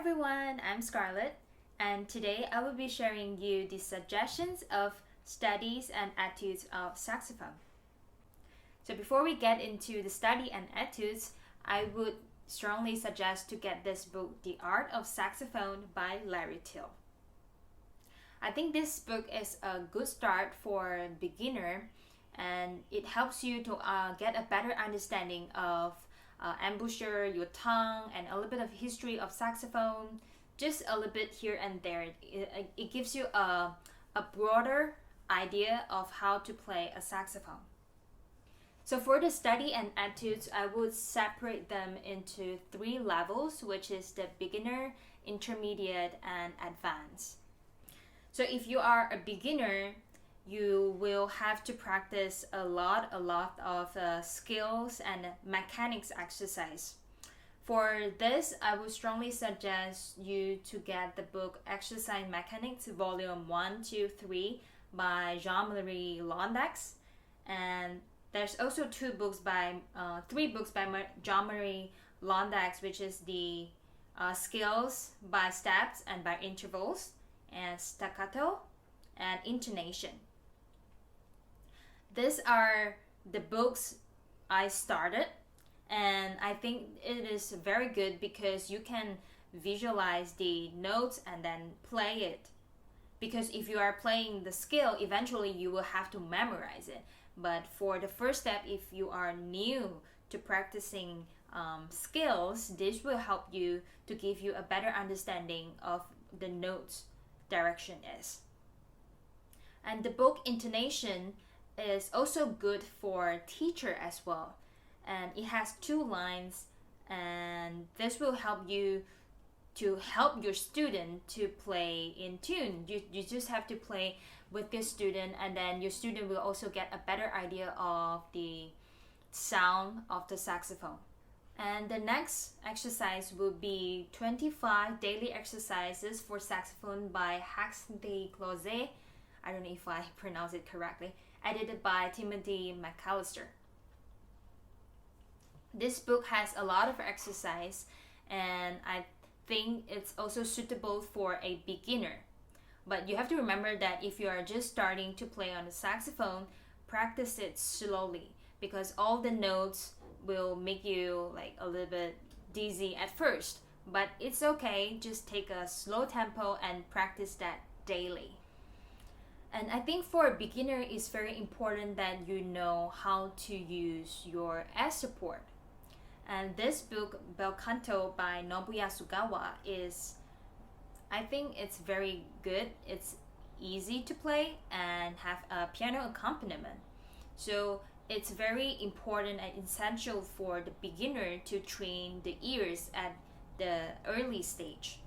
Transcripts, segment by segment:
everyone, I'm Scarlet, and today I will be sharing you the suggestions of studies and etudes of saxophone. So before we get into the study and etudes, I would strongly suggest to get this book, The Art of Saxophone by Larry Teal. I think this book is a good start for a beginner, and it helps you to get a better understanding of embouchure, your tongue, and a little bit of history of saxophone, just a little bit here and there. It gives you a broader idea of how to play a saxophone. So for the study and etudes, I would separate them into 3 levels, which is the beginner, intermediate, and advanced. So if you are a beginner, you will have to practice a lot of skills and mechanics exercise. For this, I would strongly suggest you to get the book Exercise Mechanics Volume 1, 2, 3 by Jean-Marie Londeix. And there's also 3 books by Jean-Marie Londeix, which is the Skills by Steps and by Intervals, and Staccato, and Intonation. These are the books I started, and I think it is very good because you can visualize the notes and then play it. Because if you are playing the skill, eventually you will have to memorize it. But for the first step, if you are new to practicing skills, this will help you to give you a better understanding of the notes direction is. And the book Intonation is also good for teacher as well, and it has 2 lines, and this will help you to help your student to play in tune. You just have to play with your student, and then your student will also get a better idea of the sound of the saxophone. And the next exercise will be 25 daily exercises for saxophone by Hyacinthe Klosé. I don't know if I pronounce it correctly. Edited by Timothy McAllister. This book has a lot of exercise, and I think it's also suitable for a beginner. But you have to remember that if you are just starting to play on the saxophone, practice it slowly, because all the notes will make you like a little bit dizzy at first. But it's okay, just take a slow tempo and practice that daily. And I think for a beginner, it's very important that you know how to use your S support. And this book, Bel Canto by Nobuya Sugawa, I think it's very good. It's easy to play and have a piano accompaniment. So it's very important and essential for the beginner to train the ears at the early stage.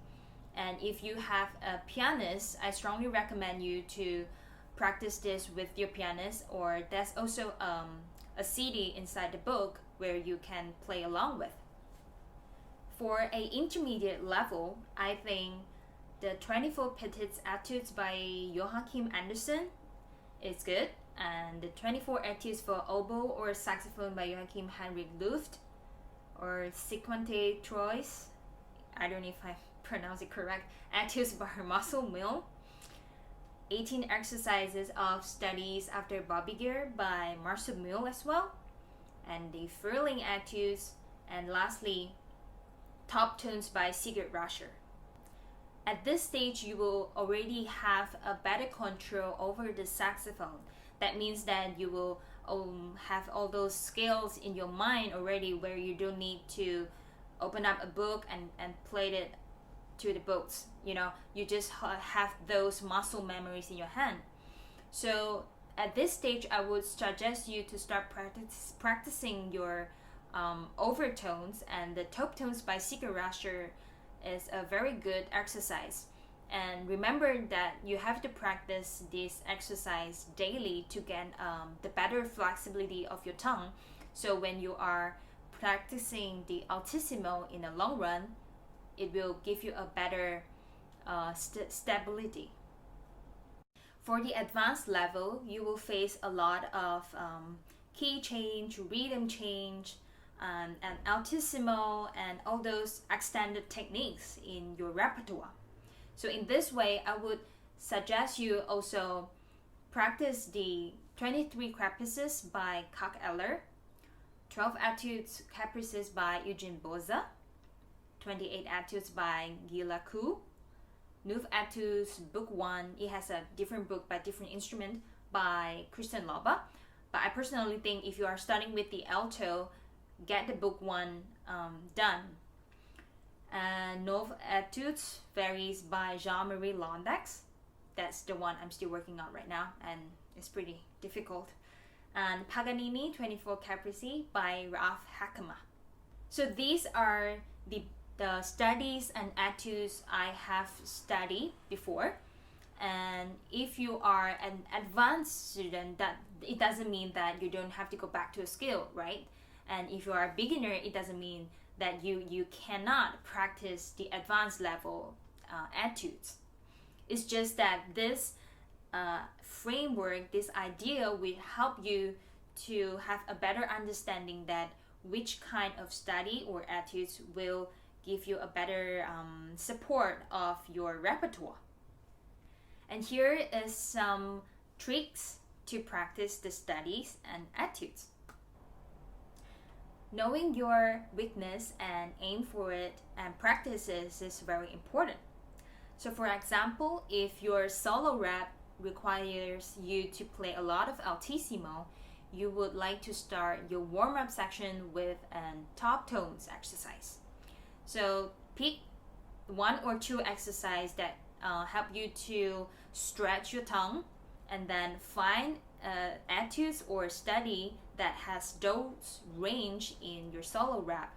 And if you have a pianist, I strongly recommend you to practice this with your pianist, or there's also a CD inside the book where you can play along with. For an intermediate level, I think the 24 Petites Etudes by Joachim Andersen is good, and the 24 Etudes for Oboe or Saxophone by Joachim Henrich Luft, or Cinquante Trois, I don't know if I pronounce it correct, Etudes by Mule, 18 Exercises of Studies after Berbiguier by Marcel Mule as well, and the Furling Etudes, and lastly, Top Tones by Sigurd Rascher. At this stage, you will already have a better control over the saxophone. That means that you will have all those skills in your mind already, where you don't need to open up a book and play it to the books. You just have those muscle memories in your hand. So at this stage, I would suggest you to start practicing your overtones, and the top tones by Sigurd Rascher is a very good exercise. And remember that you have to practice this exercise daily to get the better flexibility of your tongue. So when you are practicing the altissimo in the long run, it will give you a better stability. For the advanced level, you will face a lot of key change, rhythm change, and altissimo and all those extended techniques in your repertoire. So in this way, I would suggest you also practice the 23 Caprices by Koch-Eller, 12 Etudes-Caprices by Eugene Boza, 28 Etudes by Guy Lacour, Neuf-Etudes Book 1, it has a different book by different instrument by Christian Loba. But I personally think if you are starting with the alto, get the book 1 done. And Neuf-Etudes varies by Jean-Marie Londeix. That's the one I'm still working on right now, and it's pretty difficult. And Paganini 24 Caprices by Ralph Hakama. So these are the studies and etudes I have studied before. And if you are an advanced student, that it doesn't mean that you don't have to go back to a skill, right? And if you are a beginner, it doesn't mean that you cannot practice the advanced level etudes. It's just that this framework, this idea will help you to have a better understanding that which kind of study or etudes will give you a better support of your repertoire. And here is some tricks to practice the studies and etudes. Knowing your weakness and aim for it and practices is very important. So for example, if your solo rap requires you to play a lot of altissimo, you would like to start your warm-up section with a top tones exercise. So pick 1 or 2 exercises that help you to stretch your tongue, and then find etudes or study that has those range in your solo rap,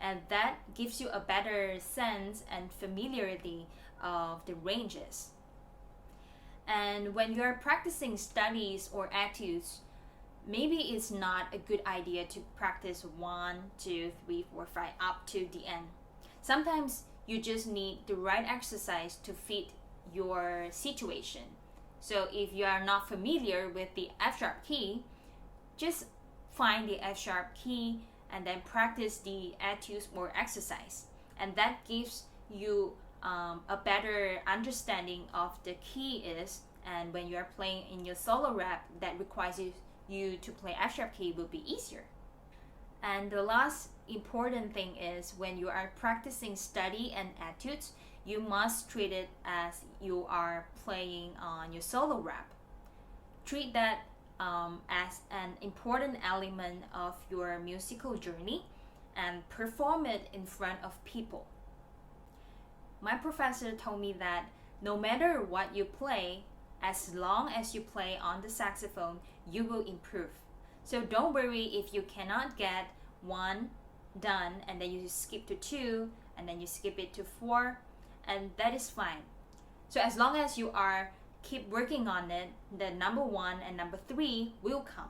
and that gives you a better sense and familiarity of the ranges. And when you're practicing studies or etudes, maybe it's not a good idea to practice 1, 2, 3, 4, 5 up to the end. Sometimes you just need the right exercise to fit your situation. So if you are not familiar with the F sharp key, just find the F sharp key and then practice the etudes or exercise. And that gives you a better understanding of the key is, and when you are playing in your solo rap that requires you to play F sharp key will be easier. And the last important thing is when you are practicing study and etudes, you must treat it as you are playing on your solo rap. Treat that as an important element of your musical journey and perform it in front of people. My professor told me that no matter what you play, as long as you play on the saxophone, you will improve. So don't worry if you cannot get 1 done and then you skip to 2 and then you skip it to 4, and that is fine. So as long as you are keep working on it, the number 1 and number 3 will come.